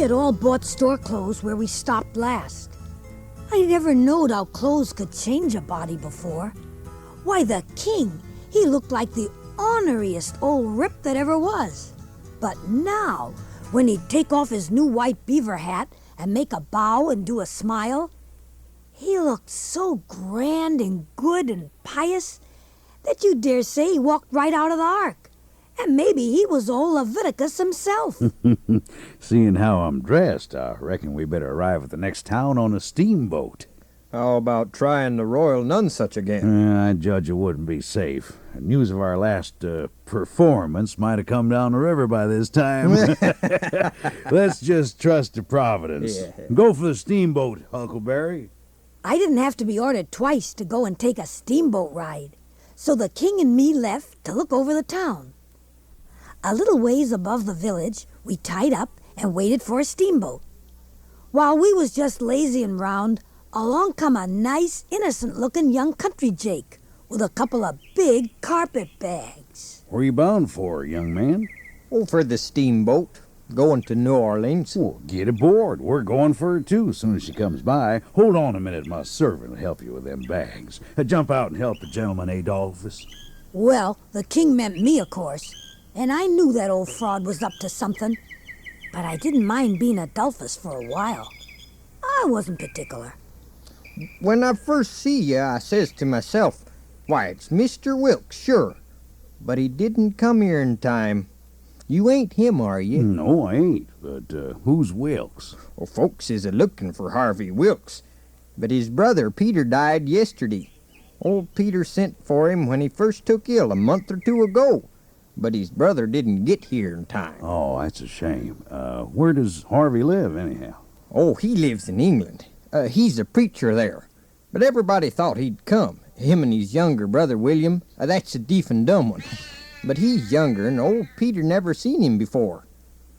had all bought store clothes where we stopped last. I never knowed how clothes could change a body before. Why, the king, he looked like the orneriest old rip that ever was. But now, when he'd take off his new white beaver hat and make a bow and do a smile, he looked so grand and good and pious that you dare say he walked right out of the ark. And maybe he was old Leviticus himself. Seeing how I'm dressed, I reckon we better arrive at the next town on a steamboat. How about trying the Royal Nonsuch again? I judge it wouldn't be safe. News of our last performance might have come down the river by this time. Let's just trust to Providence. Yeah. Go for the steamboat, Huckleberry. I didn't have to be ordered twice to go and take a steamboat ride. So the king and me left to look over the town. A little ways above the village, we tied up and waited for a steamboat. While we was just lazying round, along come a nice, innocent-looking young country Jake with a couple of big carpet bags. Where you bound for, young man? Oh, for the steamboat. Going to New Orleans. Well, get aboard. We're going for her, too, as soon as she comes by. Hold on a minute. My servant will help you with them bags. Jump out and help the gentleman, Adolphus. Well, the king meant me, of course. And I knew that old fraud was up to something. But I didn't mind being Adolphus for a while. I wasn't particular. When I first see you, I says to myself, why, it's Mr. Wilkes, sure. But he didn't come here in time. You ain't him, are you? No, I ain't. But who's Wilkes? Well, folks is a-looking for Harvey Wilkes. But his brother Peter died yesterday. Old Peter sent for him when he first took ill a month or two ago. But his brother didn't get here in time. Oh, that's a shame. Where does Harvey live, anyhow? Oh, he lives in England. He's a preacher there. But everybody thought he'd come. Him and his younger brother, William. That's a deaf and dumb one. But he's younger, and old Peter never seen him before.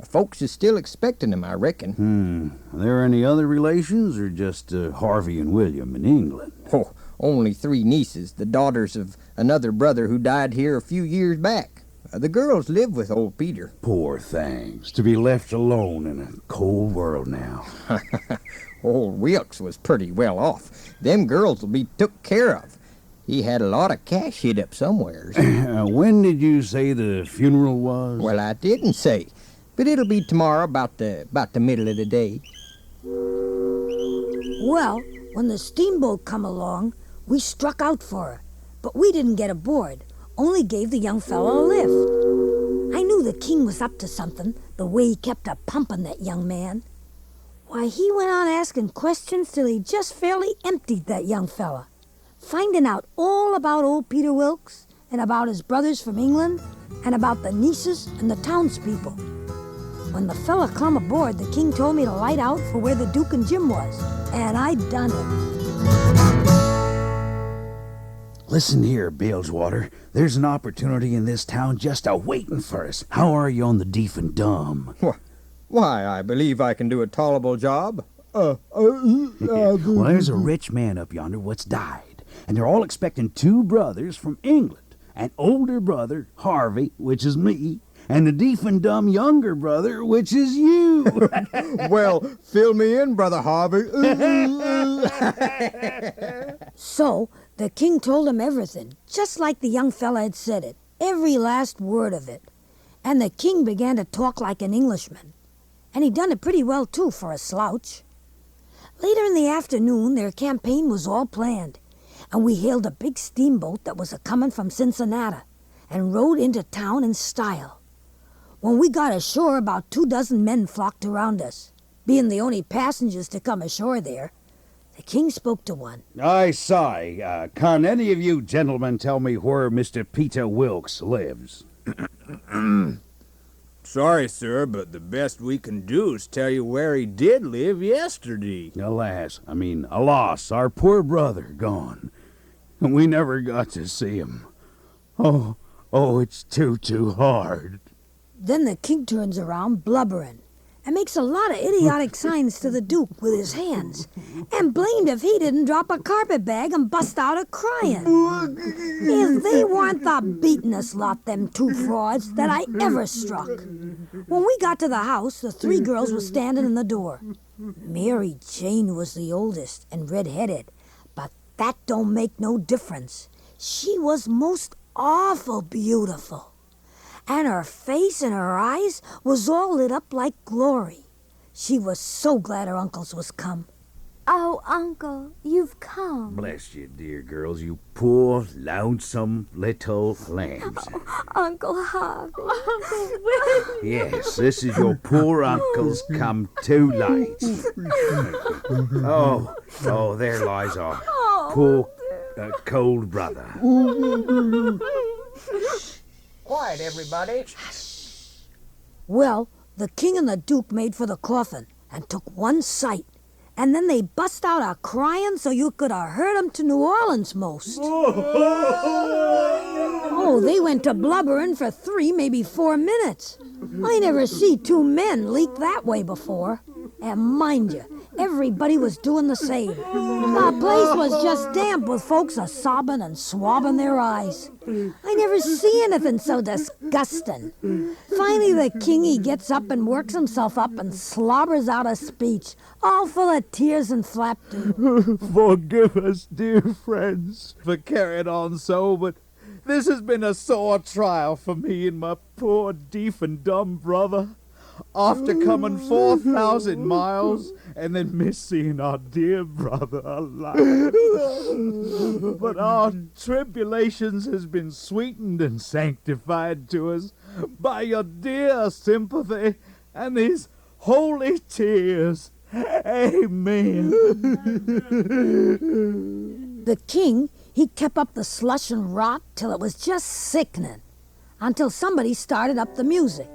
Folks is still expecting him, I reckon. Are there any other relations, or just Harvey and William in England? Oh, only 3 nieces, the daughters of another brother who died here a few years back. The girls live with old Peter. Poor things, to be left alone in a cold world now. Old Wilkes was pretty well off. Them girls will be took care of. He had a lot of cash hid up somewheres. When did you say the funeral was? Well, I didn't say, but it'll be tomorrow about the middle of the day. Well, when the steamboat come along, we struck out for her. But we didn't get aboard, only gave the young fellow a lift. I knew the king was up to something, the way he kept a-pumping that young man. Why, he went on asking questions till he just fairly emptied that young fella, finding out all about old Peter Wilkes and about his brothers from England and about the nieces and the townspeople. When the fella come aboard, the king told me to light out for where the Duke and Jim was, and I done it. Listen here, Bilgewater. There's an opportunity in this town just a-waiting for us. How are you on the deaf and dumb? Why, I believe I can do a tolerable job. Well, there's a rich man up yonder what's died, and they're all expecting 2 brothers from England. An older brother, Harvey, which is me, and a deaf and dumb younger brother, which is you. Well, fill me in, Brother Harvey. So, the king told him everything, just like the young fella had said it, every last word of it. And the king began to talk like an Englishman. And he done it pretty well, too, for a slouch. Later in the afternoon, their campaign was all planned, and we hailed a big steamboat that was a-comin' from Cincinnati and rode into town in style. When we got ashore, about 24 men flocked around us. Being the only passengers to come ashore there, the king spoke to one. I say, can any of you gentlemen tell me where Mr. Peter Wilkes lives? Sorry, sir, but the best we can do is tell you where he did live yesterday. Alas, our poor brother gone. And we never got to see him. Oh, it's too hard. Then the king turns around blubbering, and makes a lot of idiotic signs to the Duke with his hands, and blamed if he didn't drop a carpetbag and bust out a-crying. If they weren't the beatin'est lot, them two frauds, that I ever struck. When we got to the house, the three girls were standing in the door. Mary Jane was the oldest and red-headed, but that don't make no difference. She was most awful beautiful, and her face and her eyes was all lit up like glory. She was so glad her uncles was come. Oh, Uncle, you've come. Bless you, dear girls, you poor, lonesome little lambs. Uncle Harvey. Uncle William. Yes, this is your poor uncle's come too late. Oh, there lies our poor, cold brother. Quiet, everybody. Well, the king and the duke made for the coffin and took one sight. And then they bust out a-crying so you could have heard 'em to New Orleans most. Oh, they went to blubbering for 3, maybe 4 minutes. I never see 2 men leak that way before. And mind you, everybody was doing the same. The place was just damp with folks a-sobbing and swabbing their eyes. I never see anything so disgusting. Finally, the king, he gets up and works himself up and slobbers out a speech, all full of tears and flapdoodle. Forgive us, dear friends, for carrying on so, but this has been a sore trial for me and my poor deaf and dumb brother. After coming 4,000 miles and then missing our dear brother alive. But our tribulations has been sweetened and sanctified to us by your dear sympathy and these holy tears. Amen. The king, he kept up the slush and rot till it was just sickening, until somebody started up the music.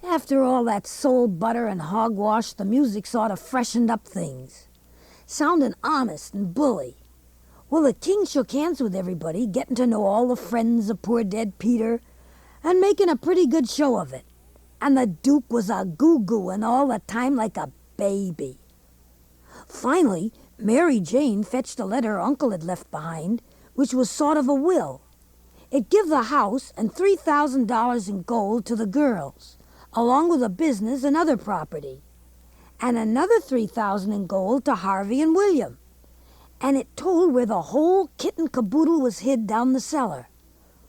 After all that soul butter and hogwash, the music sort of freshened up things, sounding honest and bully. Well, the king shook hands with everybody, getting to know all the friends of poor dead Peter, and making a pretty good show of it. And the duke was a goo-gooing all the time like a baby. Finally, Mary Jane fetched a letter her uncle had left behind, which was sort of a will. It give the house and $3,000 in gold to the girls, along with a business and other property, and another $3,000 in gold to Harvey and William. And it told where the whole kit and caboodle was hid down the cellar.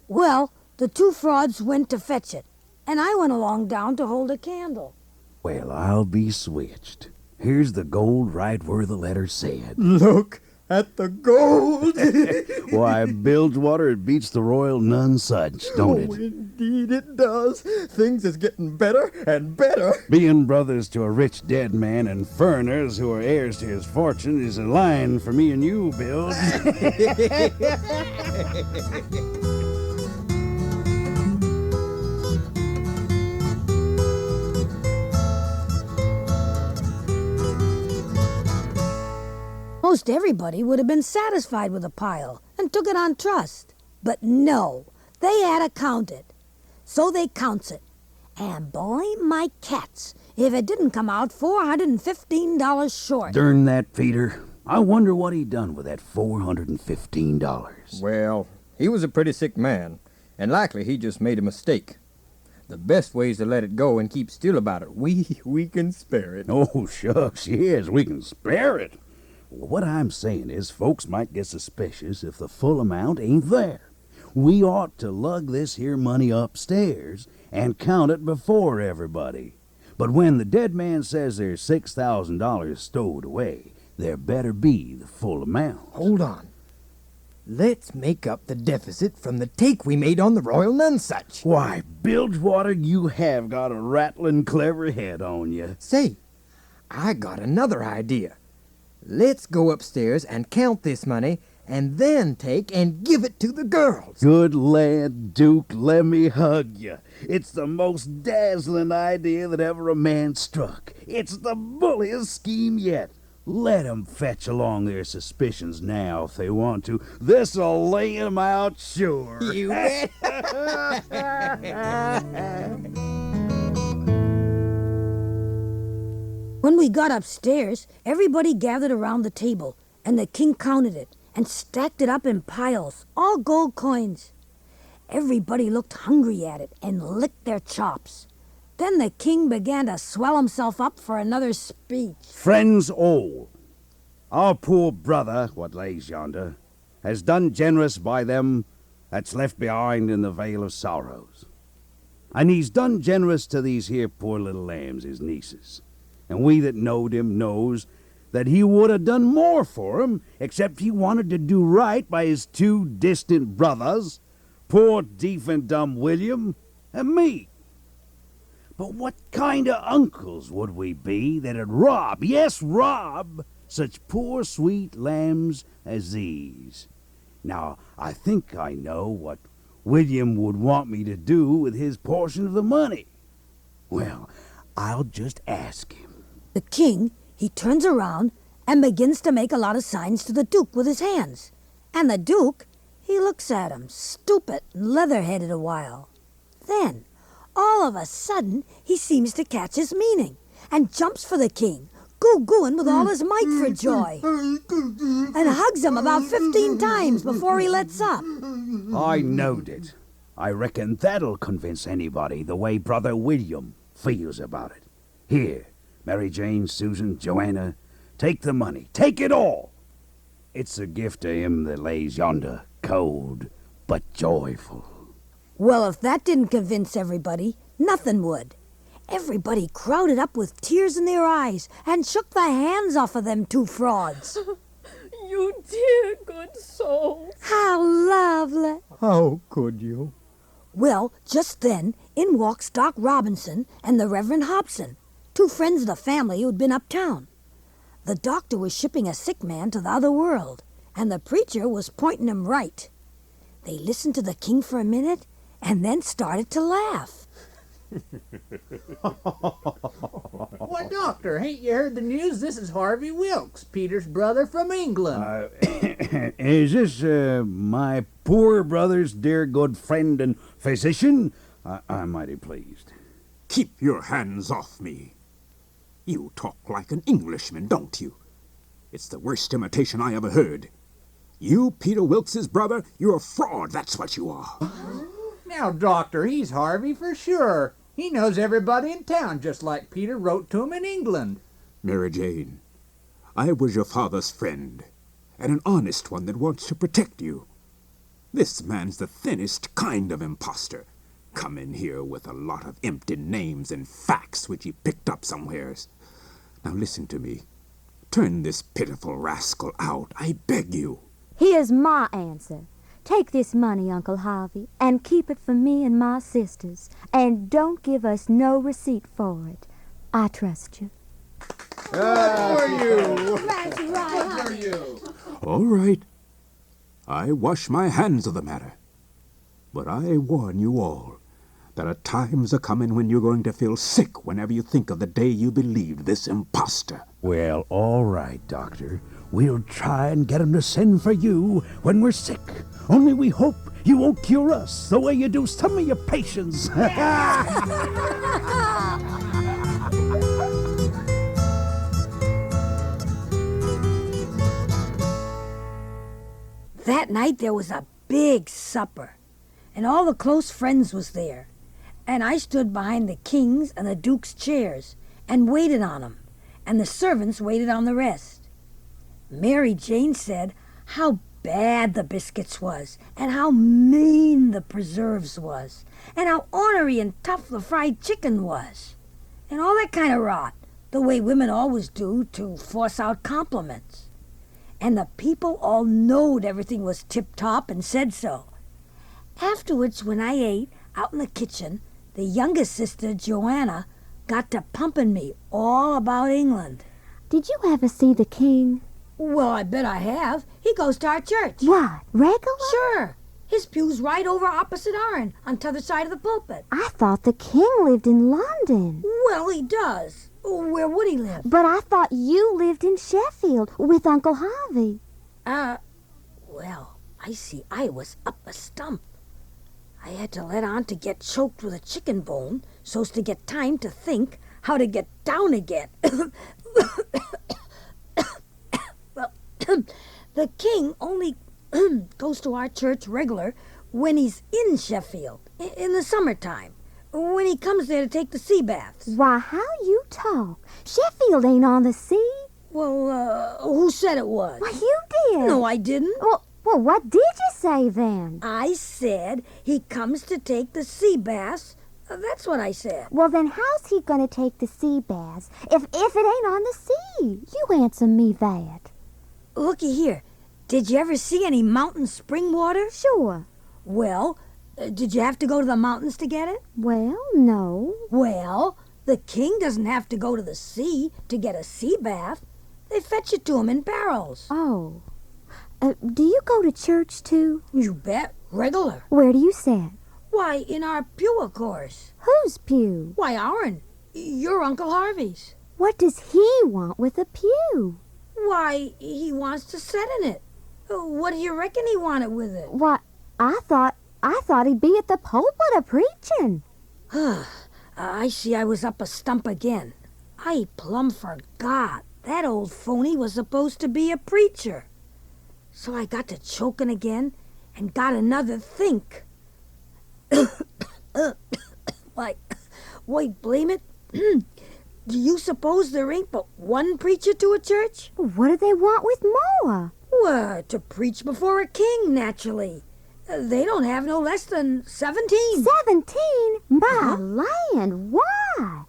Well, the two frauds went to fetch it, and I went along down to hold a candle. Well, I'll be switched. Here's the gold right where the letter said. Look at the gold. Why, Bilgewater, it beats the Royal Nonsuch, don't it? Indeed it does. Things is getting better and better. Being brothers to a rich dead man and foreigners who are heirs to his fortune is a line for me and you, Bill. Most everybody would have been satisfied with a pile and took it on trust. But no, they had to count it. So they counts it. And blame my cats if it didn't come out $415 short. Darn that, Peter. I wonder what he done with that $415. Well, he was a pretty sick man, and likely he just made a mistake. The best way is to let it go and keep still about it. We can spare it. Oh, shucks, yes, we can spare it. What I'm saying is folks might get suspicious if the full amount ain't there. We ought to lug this here money upstairs and count it before everybody. But when the dead man says there's $6,000 stowed away, there better be the full amount. Hold on. Let's make up the deficit from the take we made on the Royal Nonsuch. Why, Bilgewater, you have got a rattling clever head on you. Say, I got another idea. Let's go upstairs and count this money and then take and give it to the girls. Good lad, Duke, let me hug you. It's the most dazzling idea that ever a man struck. It's the bulliest scheme yet. Let 'em fetch along their suspicions now if they want to. This'll lay 'em out sure. You bet. When we got upstairs, everybody gathered around the table, and the king counted it and stacked it up in piles, all gold coins. Everybody looked hungry at it and licked their chops. Then the king began to swell himself up for another speech. Friends all, our poor brother, what lays yonder, has done generous by them that's left behind in the vale of sorrows. And he's done generous to these here poor little lambs, his nieces. And we that knowed him knows that he would have done more for 'em, except he wanted to do right by his two distant brothers, poor deaf and dumb William and me. But what kind of uncles would we be that'd rob, yes, rob, such poor sweet lambs as these? Now, I think I know what William would want me to do with his portion of the money. Well, I'll just ask him. The king, he turns around and begins to make a lot of signs to the duke with his hands. And the duke, he looks at him, stupid and leather-headed a while. Then, all of a sudden, he seems to catch his meaning and jumps for the king, goo-gooing with all his might for joy, and hugs him about 15 times before he lets up. I knowed it. I reckon that'll convince anybody the way Brother William feels about it. Here, Mary Jane, Susan, Joanna, take the money. Take it all. It's a gift to him that lays yonder, cold but joyful. Well, if that didn't convince everybody, nothing would. Everybody crowded up with tears in their eyes and shook the hands off of them two frauds. You dear good soul. How lovely. How could you? Well, just then, in walks Doc Robinson and the Reverend Hobson, two friends of the family who'd been uptown. The doctor was shipping a sick man to the other world, and the preacher was pointing him right. They listened to the king for a minute, and then started to laugh. Why, Doctor, hain't you heard the news? This is Harvey Wilkes, Peter's brother from England. Is this my poor brother's dear good friend and physician? I'm mighty pleased. Keep your hands off me. You talk like an Englishman, don't you? It's the worst imitation I ever heard. You, Peter Wilkes's brother, you're a fraud, that's what you are. Now, Doctor, he's Harvey for sure. He knows everybody in town, just like Peter wrote to him in England. Mary Jane, I was your father's friend, and an honest one that wants to protect you. This man's the thinnest kind of impostor. Come in here with a lot of empty names and facts which he picked up somewheres. Now listen to me. Turn this pitiful rascal out, I beg you. Here's my answer. Take this money, Uncle Harvey, and keep it for me and my sisters. And don't give us no receipt for it. I trust you. That's right. All right. I wash my hands of the matter. But I warn you all, there are times a-comin' when you're going to feel sick whenever you think of the day you believed this impostor. Well, all right, Doctor. We'll try and get 'em to send for you when we're sick. Only we hope you won't cure us the way you do some of your patients. That night there was a big supper, and all the close friends was there. And I stood behind the king's and the duke's chairs and waited on 'em, and the servants waited on the rest. Mary Jane said how bad the biscuits was, and how mean the preserves was, and how ornery and tough the fried chicken was. and all that kind of rot, the way women always do to force out compliments. And the people all knowed everything was tip-top and said so. Afterwards, when I ate out in the kitchen, the youngest sister, Joanna, got to pumping me all about England. Did you ever see the king? Well, I bet I have. He goes to our church. What, regular? Sure. His pew's right over opposite our'n, on t'other side of the pulpit. I thought the king lived in London. Well, he does. Where would he live? But I thought you lived in Sheffield with Uncle Harvey. Well, I see I was up a stump. I had to let on to get choked with a chicken bone so's to get time to think how to get down again. Well, the king only goes to our church regular when he's in Sheffield, in the summertime, when he comes there to take the sea baths. Why, how you talk. Sheffield ain't on the sea. Well, who said it was? Well, you did. No, I didn't. Well, what did you say then? I said he comes to take the sea baths. That's what I said. Well, then how's he going to take the sea baths if it ain't on the sea? You answer me that. Looky here. Did you ever see any mountain spring water? Sure. Well, did you have to go to the mountains to get it? Well, no. Well, the king doesn't have to go to the sea to get a sea bath. They fetch it to him in barrels. Oh. Do you go to church, too? You bet. Regular. Where do you sit? Why, in our pew, of course. Whose pew? Why, our'n. Your Uncle Harvey's. What does he want with a pew? Why, he wants to sit in it. What do you reckon he wanted with it? Why, I thought he'd be at the pulpit a-preaching. I see I was up a stump again. I plumb forgot that old phony was supposed to be a preacher. So I got to choking again and got another think. Why, blame it. Do you suppose there ain't but one preacher to a church? What do they want with more? Well, to preach before a king, naturally. They don't have no less than 17. 17? My land, why?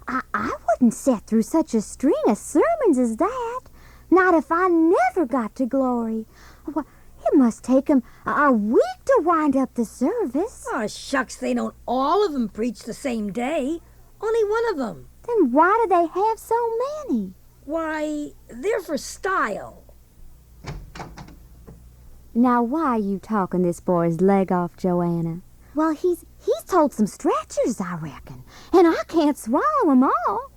I wouldn't sit through such a string of sermons as that. Not if I never got to glory. Well, it must take 'em a week to wind up the service. Oh, shucks, they don't all of 'em preach the same day. Only one of 'em. Then why do they have so many? Why, they're for style. Now, why are you talking this boy's leg off, Joanna? Well, he's told some stretchers, I reckon, and I can't swallow 'em all.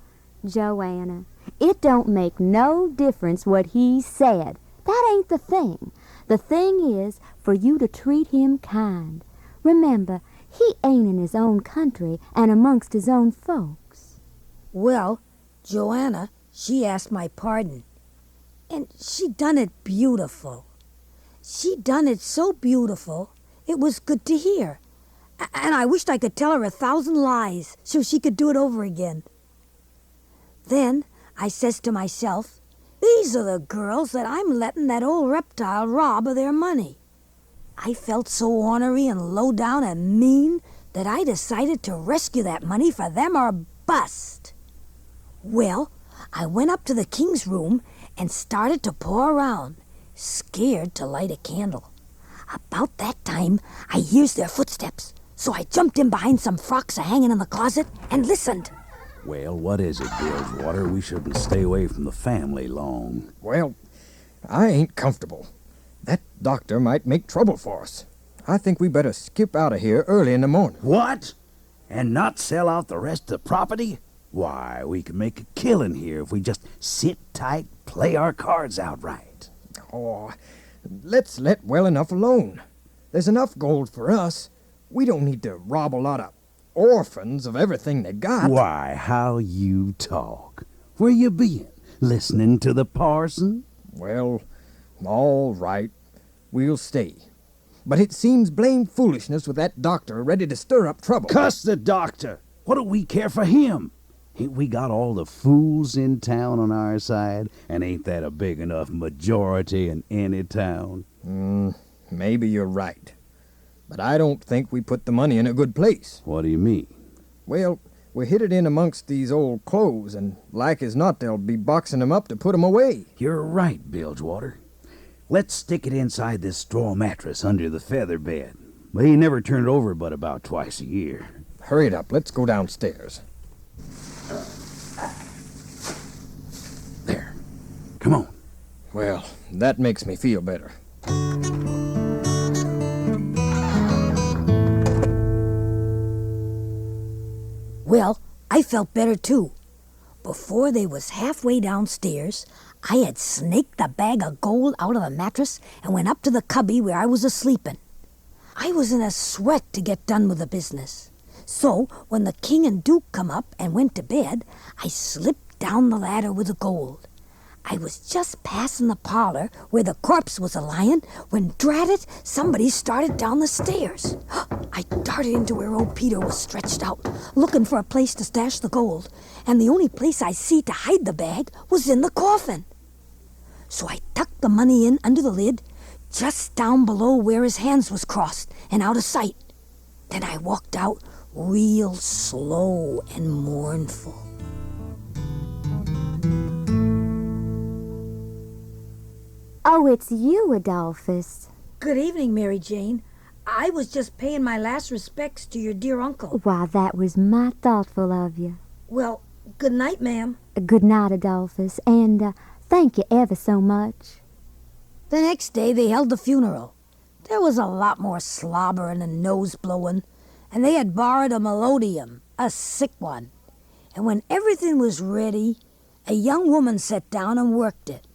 Joanna, it don't make no difference what he said. That ain't the thing. The thing is for you to treat him kind. Remember, he ain't in his own country and amongst his own folks. Well, Joanna, she asked my pardon, and she done it beautiful. She done it so beautiful, it was good to hear. And I wished I could tell her 1,000 lies so she could do it over again. Then I says to myself, these are the girls that I'm letting that old reptile rob of their money. I felt so ornery and low down and mean that I decided to rescue that money for them or bust. Well, I went up to the king's room and started to paw around, scared to light a candle. About that time, I hears their footsteps, so I jumped in behind some frocks a-hanging in the closet and listened. Well, what is it, Bilgewater? We shouldn't stay away from the family long. Well, I ain't comfortable. That doctor might make trouble for us. I think we better skip out of here early in the morning. What? And not sell out the rest of the property? Why, we can make a killing here if we just sit tight, play our cards outright. Oh, let's let well enough alone. There's enough gold for us. We don't need to rob a lot of orphans of everything they got. Why, how you talk. Where you been? Listening to the parson? Well, all right. We'll stay. But it seems blame foolishness with that doctor ready to stir up trouble. Cuss the doctor! What do we care for him? Ain't we got all the fools in town on our side? And ain't that a big enough majority in any town? Maybe you're right. But I don't think we put the money in a good place. What do you mean? Well, We hid it in amongst these old clothes, and like as not they'll be boxing 'em up to put 'em away. You're right, Bilgewater. Let's stick it inside this straw mattress under the feather bed. We never turn it over but about twice a year. Hurry it up. Let's go downstairs. There. Come on. Well, that makes me feel better. Well, I felt better too. Before they was halfway downstairs, I had snaked the bag of gold out of the mattress and went up to the cubby where I was a-sleepin'. I was in a sweat to get done with the business. So, when the king and duke come up and went to bed, I slipped down the ladder with the gold. I was just passing the parlor where the corpse was a-lyin' when, drat it, somebody started down the stairs. I darted into where old Peter was stretched out, looking for a place to stash the gold, and the only place I see to hide the bag was in the coffin. So I tucked the money in under the lid, just down below where his hands was crossed and out of sight. Then I walked out real slow and mournful. Oh, it's you, Adolphus. Good evening, Mary Jane. I was just paying my last respects to your dear uncle. Why, that was mighty thoughtful of you. Well, good night, ma'am. Good night, Adolphus, and thank you ever so much. The next day they held the funeral. There was a lot more slobbering and nose-blowing, and they had borrowed a melodeon, a sick one. And when everything was ready, a young woman sat down and worked it.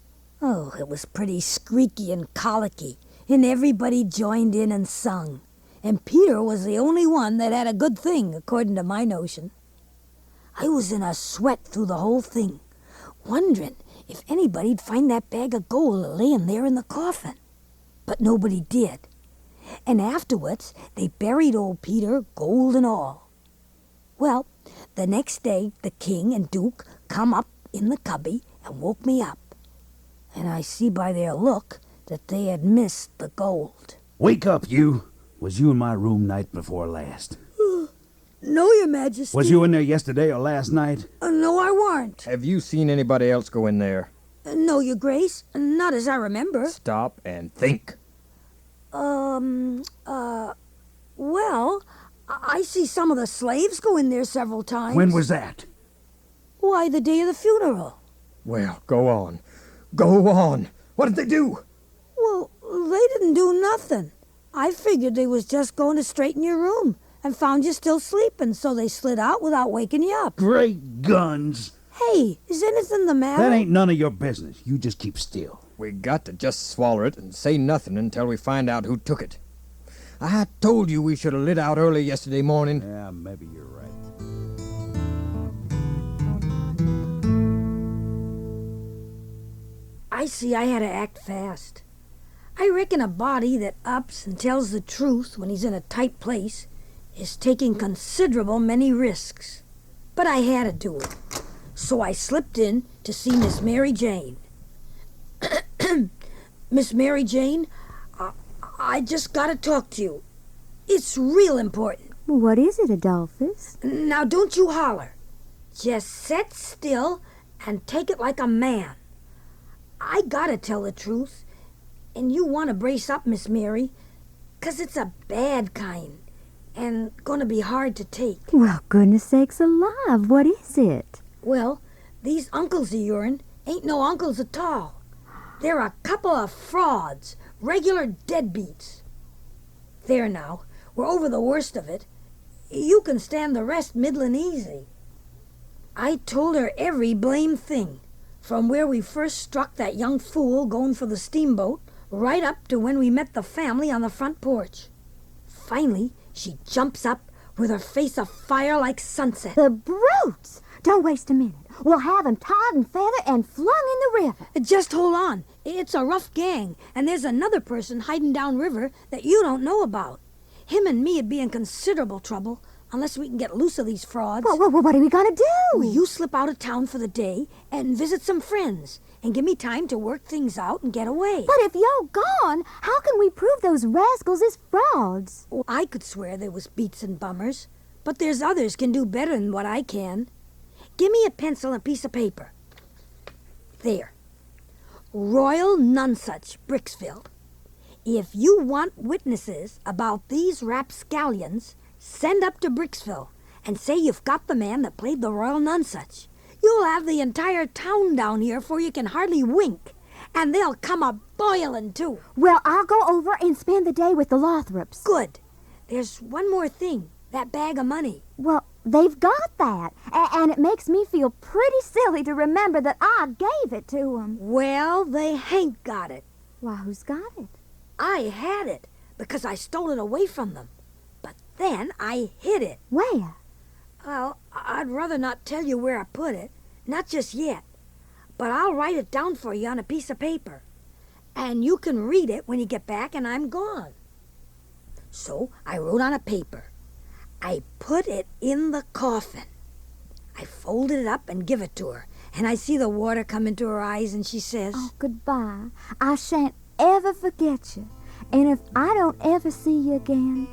Oh, it was pretty squeaky and colicky, and everybody joined in and sung. And Peter was the only one that had a good thing, according to my notion. I was in a sweat through the whole thing, wondering if anybody'd find that bag of gold laying there in the coffin. But nobody did. And afterwards, they buried old Peter, gold and all. Well, the next day, the king and duke come up in the cubby and woke me up. And I see by their look that they had missed the gold. Wake up, you. Was you in my room night before last? No, your majesty. Was you in there yesterday or last night? No, I weren't. Have you seen anybody else go in there? No, your grace. Not as I remember. Stop and think. Well, I see some of the slaves go in there several times. When was that? Why, the day of the funeral. Well, go on. Go on. What did they do? Well, they didn't do nothing. I figured they was just going to straighten your room and found you still sleeping, so they slid out without waking you up. Great guns. Hey, is anything the matter? That ain't none of your business. You just keep still. We got to just swallow it and say nothing until we find out who took it. I told you we should have lit out early yesterday morning. Yeah, maybe you're right. I see I had to act fast. I reckon a body that ups and tells the truth when he's in a tight place is taking considerable many risks. But I had to do it. So I slipped in to see Miss Mary Jane. Miss Mary Jane, I just got to talk to you. It's real important. What is it, Adolphus? Now, don't you holler. Just sit still and take it like a man. I gotta tell the truth, and you want to brace up, Miss Mary, 'cause it's a bad kind and gonna be hard to take. Well, goodness sakes alive, what is it? Well, these uncles of yourn ain't no uncles at all. They're a couple of frauds, regular deadbeats. There now, we're over the worst of it. You can stand the rest middlin' easy. I told her every blame thing, from where we first struck that young fool going for the steamboat, right up to when we met the family on the front porch. Finally, she jumps up with her face afire like sunset. The brutes! Don't waste a minute. We'll have 'em tarred and feathered and flung in the river. Just hold on. It's a rough gang, and there's another person hiding downriver that you don't know about. Him and me'd be in considerable trouble unless we can get loose of these frauds. Well, what are we going to do? Well, you slip out of town for the day and visit some friends and give me time to work things out and get away. But if you're gone, how can we prove those rascals is frauds? Oh, I could swear they was beats and bummers, but there's others can do better than what I can. Give me a pencil and a piece of paper. There. Royal Nonsuch, Bricksville. If you want witnesses about these rapscallions, send up to Bricksville and say you've got the man that played the Royal Nonsuch. You'll have the entire town down here before you can hardly wink. And they'll come a-boiling, too. Well, I'll go over and spend the day with the Lothrops. Good. There's one more thing. That bag of money. Well, they've got that. And it makes me feel pretty silly to remember that I gave it to them. Well, they hain't got it. Why, who's got it? I had it because I stole it away from them. But then I hid it. Where? Well, I'd rather not tell you where I put it. Not just yet. But I'll write it down for you on a piece of paper. And you can read it when you get back and I'm gone. So I wrote on a paper. I put it in the coffin. I folded it up and give it to her. And I see the water come into her eyes and she says, Oh, goodbye. I shan't ever forget you. And if I don't ever see you again,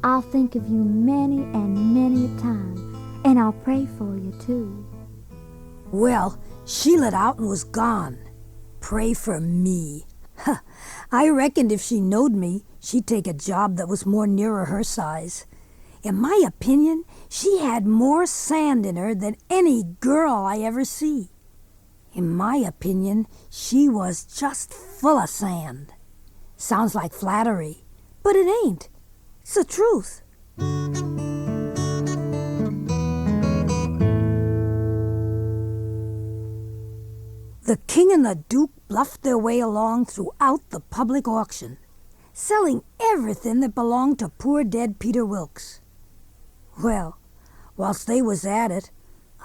I'll think of you many and many a time. And I'll pray for you, too. Well, she lit out and was gone. Pray for me. Huh. I reckoned if she knowed me, she'd take a job that was more nearer her size. In my opinion, she had more sand in her than any girl I ever see. In my opinion, she was just full of sand. Sounds like flattery, but it ain't. It's the truth. The king and the duke bluffed their way along throughout the public auction, selling everything that belonged to poor dead Peter Wilkes. Well, whilst they was at it,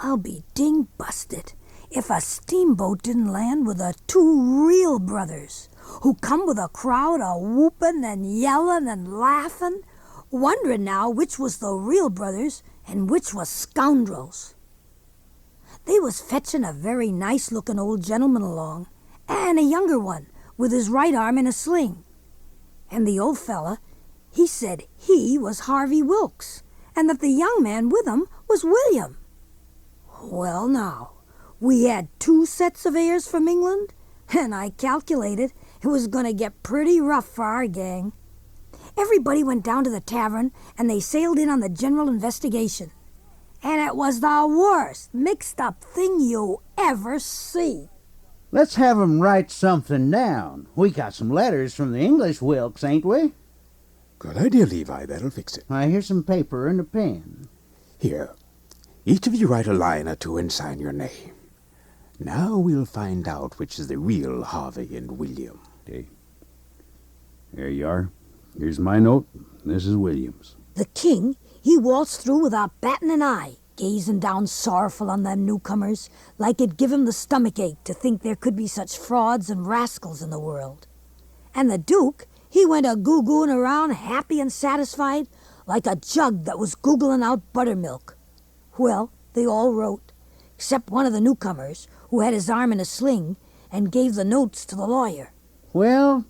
I'll be ding-busted if a steamboat didn't land with the two real brothers, who come with a crowd a-whooping and yelling and laughing, wondering now which was the real brothers and which was scoundrels. They was fetching a very nice-looking old gentleman along, and a younger one, with his right arm in a sling. And the old fella, he said he was Harvey Wilkes, and that the young man with him was William. Well, now, we had 2 sets of heirs from England, and I calculated it was going to get pretty rough for our gang. Everybody went down to the tavern, and they sailed in on the general investigation. And it was the worst mixed-up thing you ever see. Let's have 'em write something down. We got some letters from the English Wilkes, ain't we? Good idea, Levi. That'll fix it. Here's some paper and a pen. Here, each of you write a line or two and sign your name. Now we'll find out which is the real Harvey and William. Okay. There you are. Here's my note. This is William's. The king, he waltzed through without batting an eye, gazing down sorrowful on them newcomers, like it'd give him the stomach ache to think there could be such frauds and rascals in the world. And the duke, he went a-goo-gooing around happy and satisfied, like a jug that was googling out buttermilk. Well, they all wrote, except one of the newcomers, who had his arm in a sling, and gave the notes to the lawyer. Well,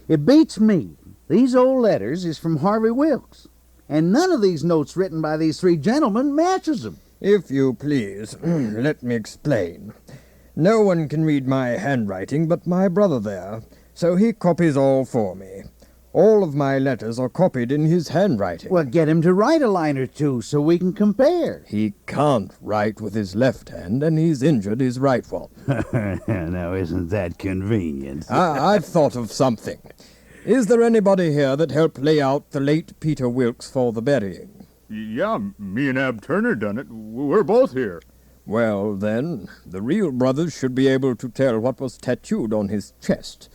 it beats me. These old letters is from Harvey Wilkes, and none of these notes written by these 3 gentlemen matches 'em. If you please, let me explain. No one can read my handwriting but my brother there, so he copies all for me. All of my letters are copied in his handwriting. Well, get him to write a line or two so we can compare. He can't write with his left hand, and he's injured his right one. Now, isn't that convenient? I've thought of something. Is there anybody here that helped lay out the late Peter Wilkes for the burying? Yeah, me and Ab Turner done it. We're both here. Well, then, the real brothers should be able to tell what was tattooed on his chest.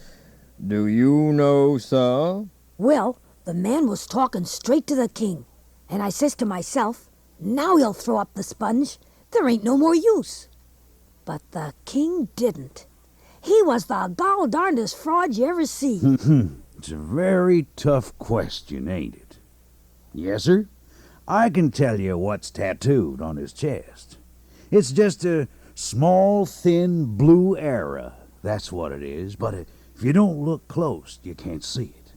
Do you know, sir? Well, the man was talking straight to the king, and I says to myself, now he'll throw up the sponge. There ain't no more use. But the king didn't. He was the gall-darndest fraud you ever see. It's a very tough question, ain't it? Yes, sir. I can tell you what's tattooed on his chest. It's just a small, thin blue arrow. That's what it is, but if you don't look close, you can't see it.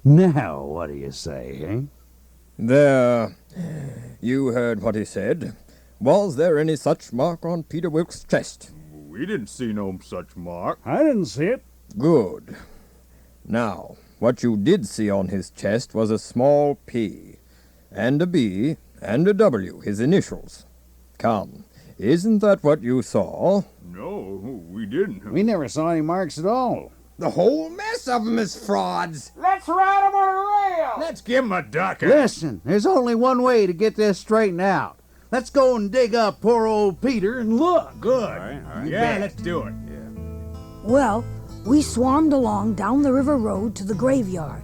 Now, what do you say, eh? There. You heard what he said. Was there any such mark on Peter Wilkes' chest? We didn't see no such mark. I didn't see it. Good. Now, what you did see on his chest was a small P, and a B, and a W, his initials. Come, isn't that what you saw? No, we didn't. We never saw any marks at all. The whole mess of 'em is frauds. Let's ride 'em on a rail. Let's give him a ducker. Listen, there's only one way to get this straightened out. Let's go and dig up poor old Peter and look. Good. All right. Yeah, let's do it. Well, we swarmed along down the river road to the graveyard,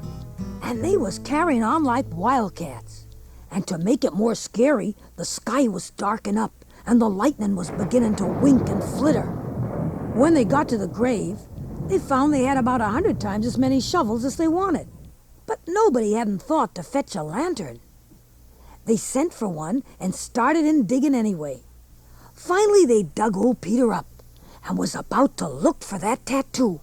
and they was carrying on like wildcats. And to make it more scary, the sky was darking up, and the lightning was beginning to wink and flitter. When they got to the grave, they found they had about 100 times as many shovels as they wanted. But nobody hadn't thought to fetch a lantern. They sent for one and started in digging anyway. Finally, they dug old Peter up and was about to look for that tattoo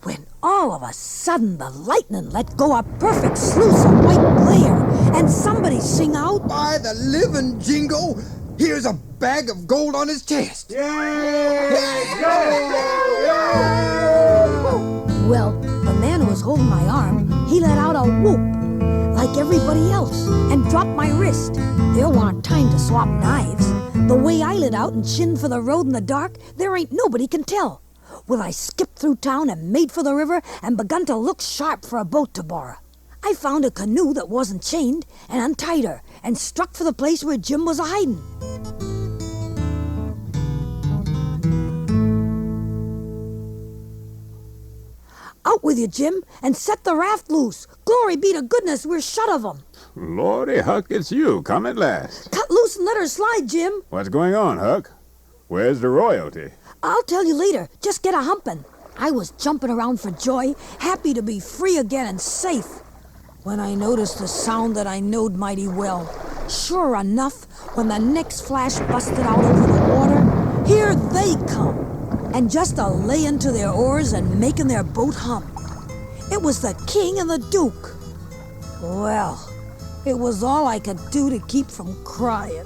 when all of a sudden the lightning let go a perfect sluice of white glare, and somebody sing out, By the living jingo, here's a bag of gold on his chest. Well, the man who was holding my arm, he let out a whoop like everybody else and dropped my wrist. There warn't time to swap knives. The way I lit out and shinned for the road in the dark, there ain't nobody can tell. Well, I skipped through town and made for the river and begun to look sharp for a boat to borrow. I found a canoe that wasn't chained and untied her and struck for the place where Jim was a-hiding. Out with you, Jim, and set the raft loose. Glory be to goodness, we're shut of 'em. Lordy, Huck, it's you. Come at last. Cut loose and let her slide, Jim. What's going on, Huck? Where's the royalty? I'll tell you later. Just get a humpin'. I was jumping around for joy, happy to be free again and safe, when I noticed a sound that I knowed mighty well. Sure enough, when the next flash busted out over the water, here they come, and just a-layin' to their oars and making their boat hum. It was the king and the duke. Well, it was all I could do to keep from crying.